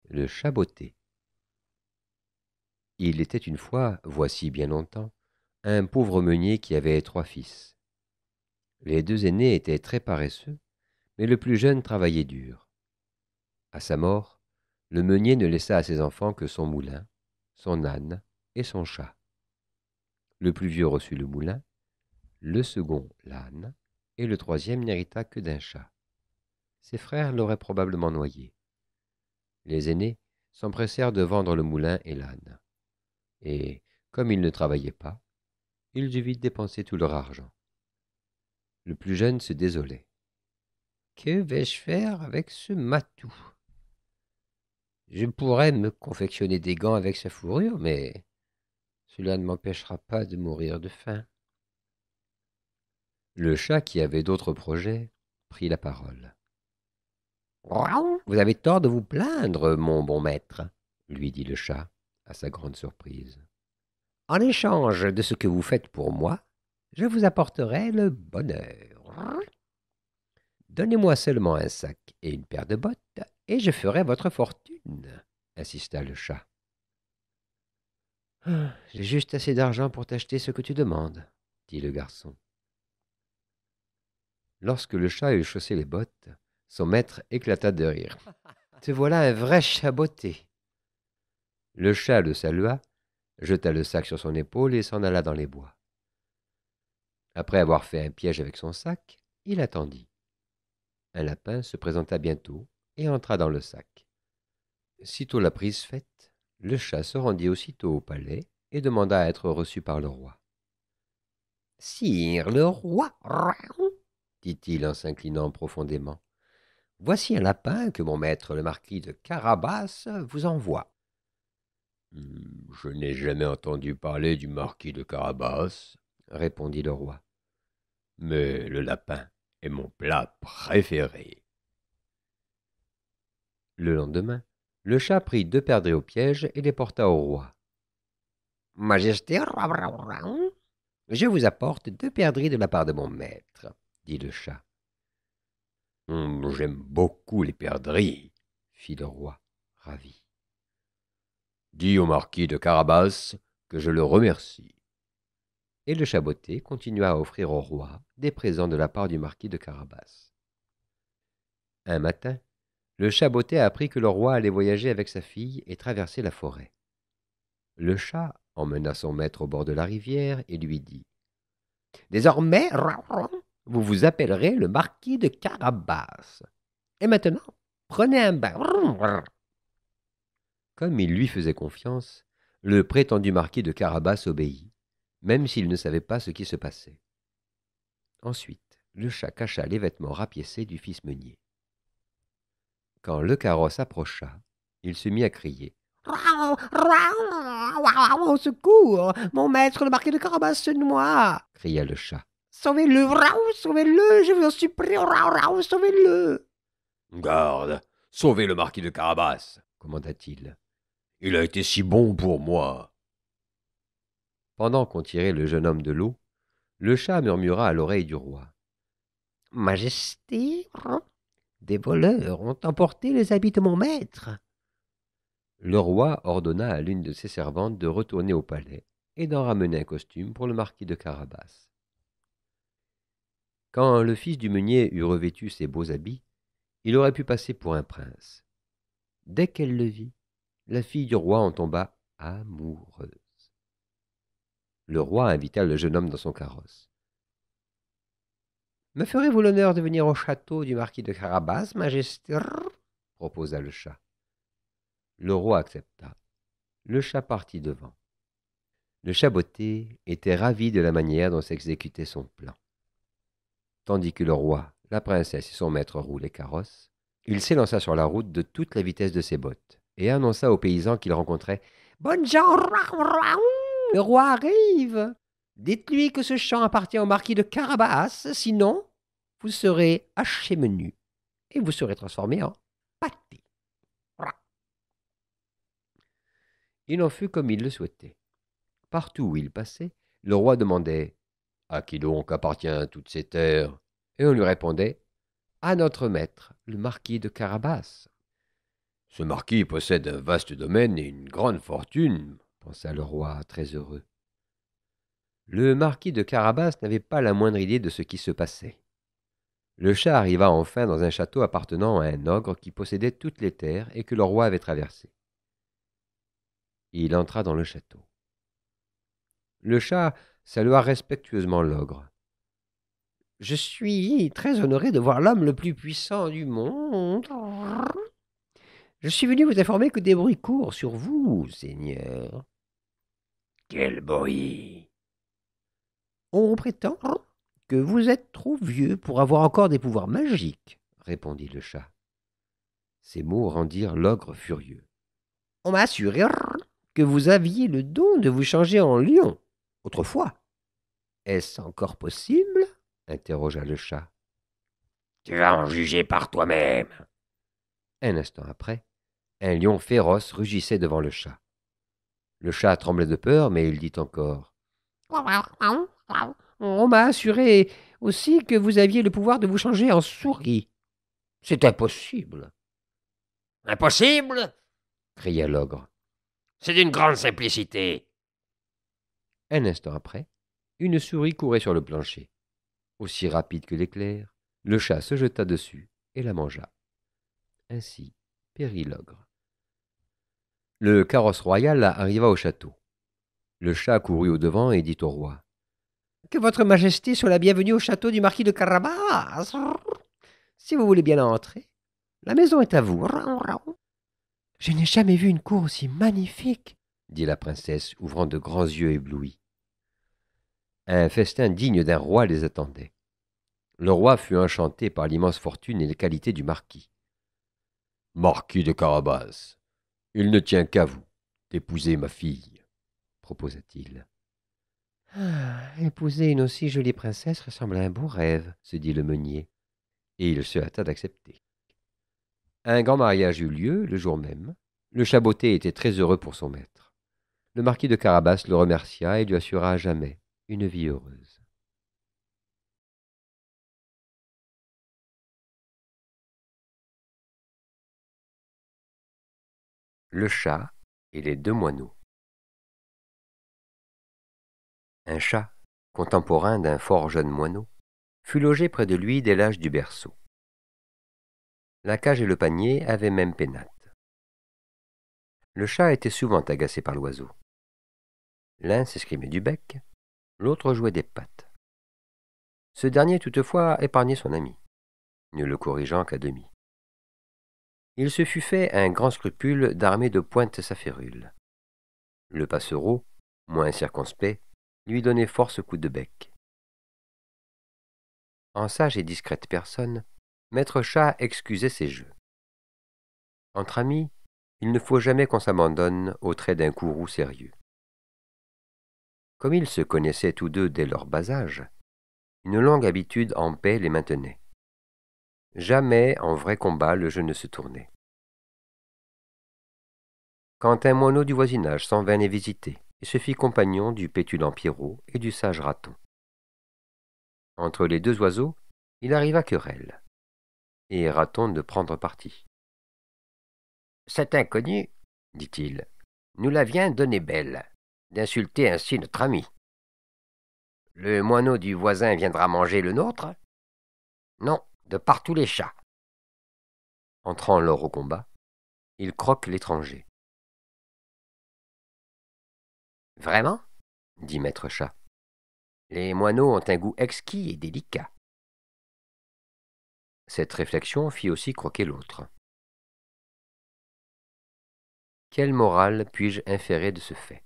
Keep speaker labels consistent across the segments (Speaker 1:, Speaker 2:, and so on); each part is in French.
Speaker 1: Le chat botté. Il était une fois, voici bien longtemps, un pauvre meunier qui avait 3 fils. Les 2 aînés étaient très paresseux, mais le plus jeune travaillait dur. À sa mort, le meunier ne laissa à ses enfants que son moulin, son âne et son chat. Le plus vieux reçut le moulin, le second l'âne, et le troisième n'hérita que d'un chat. Ses frères l'auraient probablement noyé. Les aînés s'empressèrent de vendre le moulin et l'âne. Et, comme ils ne travaillaient pas, ils eurent vite dépensé tout leur argent. Le plus jeune se désolait. Que vais-je faire avec ce matou? Je pourrais me confectionner des gants avec sa fourrure, mais cela ne m'empêchera pas de mourir de faim. Le chat, qui avait d'autres projets, prit la parole. Vous avez tort de vous plaindre, mon bon maître, lui dit le chat, à sa grande surprise. En échange de ce que vous faites pour moi, je vous apporterai le bonheur. Donnez-moi seulement un sac et une paire de bottes, et je ferai votre fortune, insista le chat. J'ai juste assez d'argent pour t'acheter ce que tu demandes, dit le garçon. Lorsque le chat eut chaussé les bottes, son maître éclata de rire. Te voilà un vrai chat botté. Le chat le salua, jeta le sac sur son épaule et s'en alla dans les bois. Après avoir fait un piège avec son sac, il attendit. Un lapin se présenta bientôt et entra dans le sac. Sitôt la prise faite, le chat se rendit aussitôt au palais et demanda à être reçu par le roi. « Sire le roi, dit-il en s'inclinant profondément, voici un lapin que mon maître le marquis de Carabas vous envoie. Je n'ai jamais entendu parler du marquis de Carabas, répondit le roi. Mais le lapin est mon plat préféré. Le lendemain, le chat prit 2 perdrix au piège et les porta au roi. Majesté, je vous apporte 2 perdrix de la part de mon maître, dit le chat. J'aime beaucoup les perdrix, fit le roi, ravi. Dis au marquis de Carabas que je le remercie. Et le chat botté continua à offrir au roi des présents de la part du marquis de Carabas. Un matin, le chat botté apprit que le roi allait voyager avec sa fille et traverser la forêt. Le chat emmena son maître au bord de la rivière et lui dit « Désormais, vous vous appellerez le marquis de Carabas. Et maintenant, prenez un bain. » Comme il lui faisait confiance, le prétendu marquis de Carabas obéit, même s'il ne savait pas ce qui se passait. Ensuite, le chat cacha les vêtements rapiécés du fils meunier. Quand le carrosse approcha, il se mit à crier. « Au secours! Mon maître, le marquis de Carabas, se noie !» cria le chat. « Sauvez-le! Sauvez-le! Je vous en supplie! Sauvez-le !» « Garde! Sauvez le marquis de Carabas !» commanda-t-il. « Il a été si bon pour moi !» Pendant qu'on tirait le jeune homme de l'eau, le chat murmura à l'oreille du roi. « Majesté, des voleurs ont emporté les habits de mon maître. » Le roi ordonna à l'une de ses servantes de retourner au palais et d'en ramener un costume pour le marquis de Carabas. Quand le fils du meunier eut revêtu ses beaux habits, il aurait pu passer pour un prince. Dès qu'elle le vit, la fille du roi en tomba amoureuse. Le roi invita le jeune homme dans son carrosse. « Me ferez-vous l'honneur de venir au château du marquis de Carabas, majesté ?» proposa le chat. Le roi accepta. Le chat partit devant. Le chat botté était ravi de la manière dont s'exécutait son plan. Tandis que le roi, la princesse et son maître roulaient carrosse, il s'élança sur la route de toute la vitesse de ses bottes et annonça aux paysans qu'il rencontrait. « Bonnes gens, le roi arrive! Dites-lui que ce champ appartient au marquis de Carabas, sinon vous serez haché menu et vous serez transformé en pâté. » Il en fut comme il le souhaitait. Partout où il passait, le roi demandait « À qui donc appartient toutes ces terres ?» Et on lui répondait « À notre maître, le marquis de Carabas. » Ce marquis possède un vaste domaine et une grande fortune, pensa le roi, très heureux. Le marquis de Carabas n'avait pas la moindre idée de ce qui se passait. Le chat arriva enfin dans un château appartenant à un ogre qui possédait toutes les terres et que le roi avait traversé. Il entra dans le château. Le chat salua respectueusement l'ogre. « Je suis très honoré de voir l'homme le plus puissant du monde. Je suis venu vous informer que des bruits courent sur vous, seigneur. »« Quel bruit ?»« On prétend que vous êtes trop vieux pour avoir encore des pouvoirs magiques, » répondit le chat. Ces mots rendirent l'ogre furieux. « On m'a assuré que vous aviez le don de vous changer en lion, autrefois. Est-ce encore possible ?» interrogea le chat. « Tu vas en juger par toi-même. » Un instant après, un lion féroce rugissait devant le chat. Le chat tremblait de peur, mais il dit encore. « On m'a assuré aussi que vous aviez le pouvoir de vous changer en souris. C'est impossible. »« Impossible ?» cria l'ogre. « C'est d'une grande simplicité. » Un instant après, une souris courait sur le plancher. Aussi rapide que l'éclair, le chat se jeta dessus et la mangea. Ainsi périt l'ogre. Le carrosse royal arriva au château. Le chat courut au-devant et dit au roi. « Que votre majesté soit la bienvenue au château du marquis de Carabas. Si vous voulez bien entrer, la maison est à vous. »« Je n'ai jamais vu une cour aussi magnifique, » dit la princesse, ouvrant de grands yeux éblouis. Un festin digne d'un roi les attendait. Le roi fut enchanté par l'immense fortune et les qualités du marquis. « Marquis de Carabas, il ne tient qu'à vous d'épouser ma fille, » proposa-t-il. « Épouser une aussi jolie princesse ressemble à un beau rêve, » se dit le meunier, et il se hâta d'accepter. Un grand mariage eut lieu le jour même. Le chat botté était très heureux pour son maître. Le marquis de Carabas le remercia et lui assura à jamais une vie heureuse. Le chat et les deux moineaux. Un chat, contemporain d'un fort jeune moineau, fut logé près de lui dès l'âge du berceau. La cage et le panier avaient même pénate. Le chat était souvent agacé par l'oiseau. L'un s'escrimait du bec, l'autre jouait des pattes. Ce dernier toutefois épargnait son ami, ne le corrigeant qu'à demi. Il se fut fait un grand scrupule d'armer de pointe sa férule. Le passereau, moins circonspect, lui donnait force coups de bec. En sage et discrète personne, Maître Chat excusait ses jeux. Entre amis, il ne faut jamais qu'on s'abandonne au trait d'un courroux sérieux. Comme ils se connaissaient tous deux dès leur bas âge, une longue habitude en paix les maintenait. Jamais en vrai combat le jeu ne se tournait. Quand un moineau du voisinage s'en vint les visiter et se fit compagnon du pétulant Pierrot et du sage Raton. Entre les deux oiseaux, il arriva querelle, et Raton de prendre parti. « Cet inconnu, dit-il, nous la vient donner belle, d'insulter ainsi notre ami. Le moineau du voisin viendra manger le nôtre? Non, de par tous les chats. » Entrant lors au combat, il croque l'étranger. « Vraiment? » dit Maître Chat. « Les moineaux ont un goût exquis et délicat. » Cette réflexion fit aussi croquer l'autre. Quelle morale puis-je inférer de ce fait?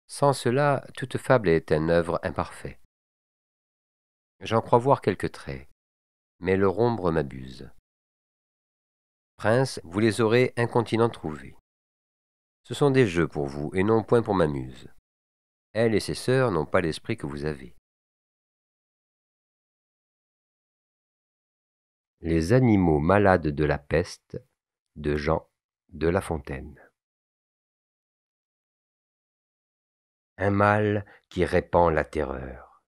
Speaker 1: Sans cela, toute fable est une œuvre imparfaite. J'en crois voir quelques traits, mais leur ombre m'abuse. Prince, vous les aurez incontinent trouvés. Ce sont des jeux pour vous, et non point pour ma muse. Elle et ses sœurs n'ont pas l'esprit que vous avez. Les animaux malades de la peste, de Jean de La Fontaine. Un mal qui répand la terreur,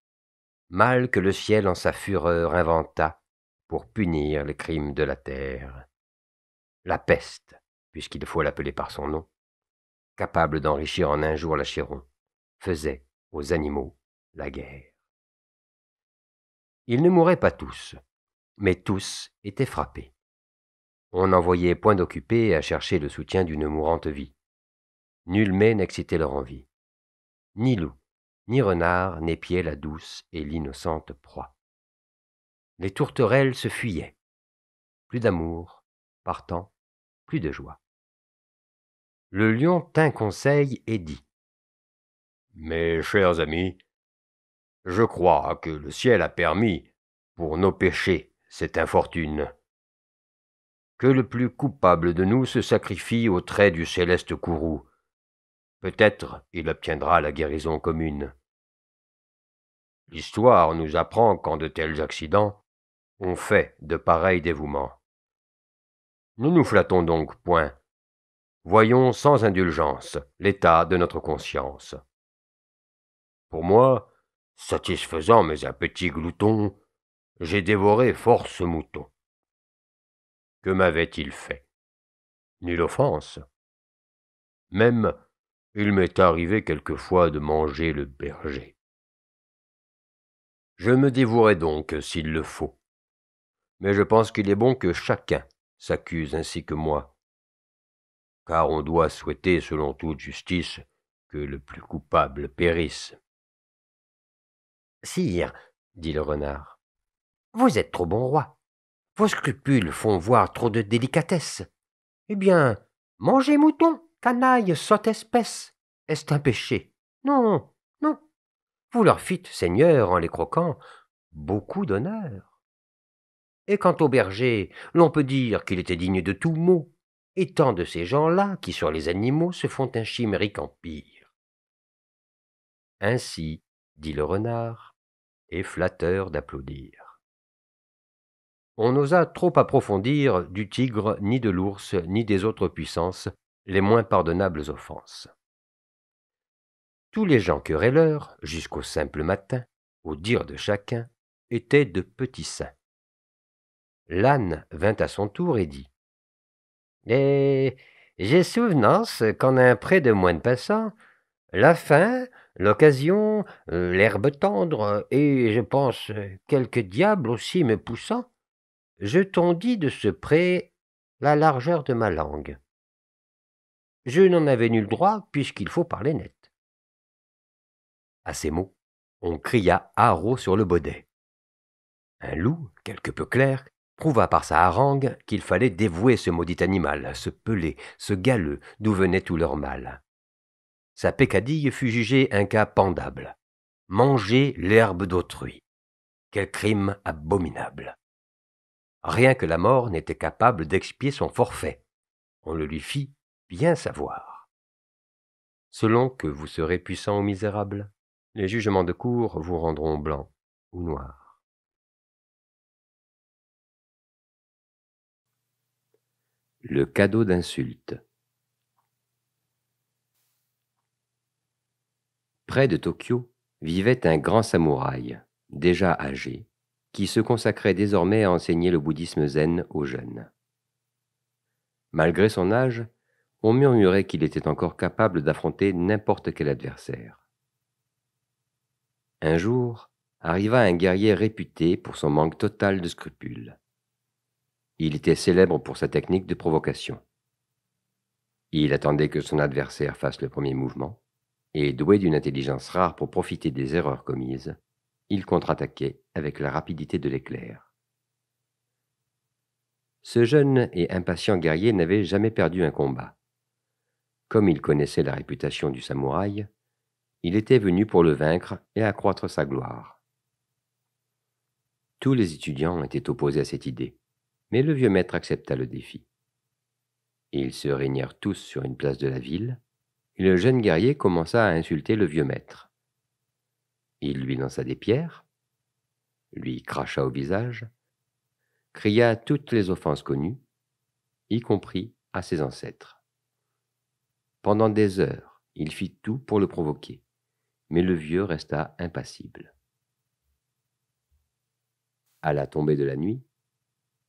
Speaker 1: mal que le ciel en sa fureur inventa pour punir les crimes de la terre.
Speaker 2: la peste, puisqu'il faut l'appeler par son nom, capable d'enrichir en un jour l'Achéron, faisait aux animaux la guerre. Ils ne mouraient pas tous, mais tous étaient frappés. On n'en voyait point d'occupés à chercher le soutien d'une mourante vie. Nul mets n'excitait leur envie. Ni loup, ni renard n'épiaient la douce et l'innocente proie. Les tourterelles se fuyaient. Plus d'amour, partant, plus de joie. Le lion tint conseil et dit : « Mes chers amis, je crois que le ciel a permis, pour nos péchés, cette infortune. Que le plus coupable de nous se sacrifie aux traits du céleste courroux. Peut-être il obtiendra la guérison commune. L'histoire nous apprend qu'en de tels accidents, on fait de pareils dévouements. Ne nous flattons donc point. Voyons sans indulgence l'état de notre conscience. Pour moi, satisfaisant mes appétits gloutons, j'ai dévoré force moutons. Que m'avait-il fait? Nulle offense. Même, il m'est arrivé quelquefois de manger le berger. Je me dévouerai donc s'il le faut. Mais je pense qu'il est bon que chacun s'accuse ainsi que moi, car on doit souhaiter selon toute justice que le plus coupable périsse. Sire, dit le renard, vous êtes trop bon roi. Vos scrupules font voir trop de délicatesse. Eh bien, mangez mouton, canaille, sotte espèce. Est-ce un péché? Non, non. Vous leur fîtes, seigneur, en les croquant, beaucoup d'honneur. Et quant au berger, l'on peut dire qu'il était digne de tout mot, et tant de ces gens-là qui sur les animaux se font un chimérique empire. Ainsi, dit le renard, et flatteur d'applaudir. On n'osa trop approfondir du tigre, ni de l'ours, ni des autres puissances, les moins pardonnables offenses. Tous les gens querelleurs, jusqu'au simple matin, au dire de chacun, étaient de petits saints. L'âne vint à son tour et dit : « Et j'ai souvenance qu'en un pré de moine passant, la faim, l'occasion, l'herbe tendre, et je pense quelques diables aussi me poussant, je tondis de ce pré la largeur de ma langue. Je n'en avais nul droit, puisqu'il faut parler net. » À ces mots, on cria haro sur le baudet. Un loup, quelque peu clair, prouva par sa harangue qu'il fallait dévouer ce maudit animal, ce pelé, ce galeux, d'où venait tout leur mal. Sa peccadille fut jugée un cas pendable. Manger l'herbe d'autrui. Quel crime abominable! Rien que la mort n'était capable d'expier son forfait. On le lui fit bien savoir. Selon que vous serez puissant ou misérable, les jugements de cour vous rendront blanc ou noir. Le cadeau d'insulte. Près de Tokyo vivait un grand samouraï, déjà âgé, qui se consacrait désormais à enseigner le bouddhisme zen aux jeunes. Malgré son âge, on murmurait qu'il était encore capable d'affronter n'importe quel adversaire. Un jour, arriva un guerrier réputé pour son manque total de scrupules. Il était célèbre pour sa technique de provocation. Il attendait que son adversaire fasse le premier mouvement, et doué d'une intelligence rare pour profiter des erreurs commises, il contre-attaquait avec la rapidité de l'éclair. Ce jeune et impatient guerrier n'avait jamais perdu un combat. Comme il connaissait la réputation du samouraï, il était venu pour le vaincre et accroître sa gloire. Tous les étudiants étaient opposés à cette idée, mais le vieux maître accepta le défi. Ils se réunirent tous sur une place de la ville, et le jeune guerrier commença à insulter le vieux maître. Il lui lança des pierres, lui cracha au visage, cria toutes les offenses connues, y compris à ses ancêtres. Pendant des heures, il fit tout pour le provoquer, mais le vieux resta impassible. À la tombée de la nuit,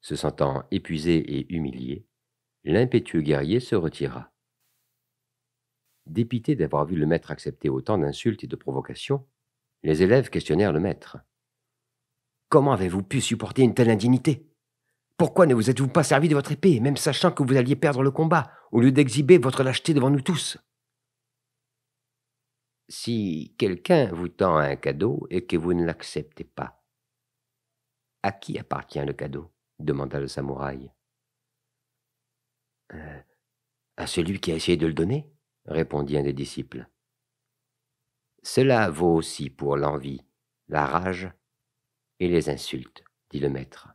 Speaker 2: se sentant épuisé et humilié,
Speaker 1: L'impétueux guerrier se retira. Dépités d'avoir vu le maître accepter autant d'insultes et de provocations, les élèves questionnèrent le maître. « Comment avez-vous pu supporter une telle indignité? Pourquoi ne vous êtes-vous pas servi de votre épée, même sachant que vous alliez perdre le combat, au lieu d'exhiber votre lâcheté devant nous tous? » Si quelqu'un vous tend un cadeau et que vous ne l'acceptez pas, à qui appartient le cadeau? Demanda le samouraï. À celui qui a essayé de le donner, répondit un des disciples. Cela vaut aussi pour l'envie, la rage et les insultes, dit le maître.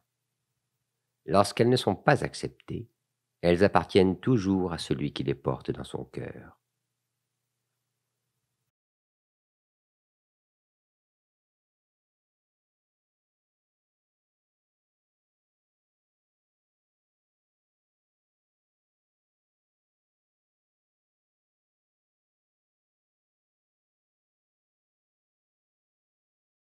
Speaker 1: Lorsqu'elles ne sont pas acceptées, elles appartiennent toujours à celui qui les porte dans son cœur.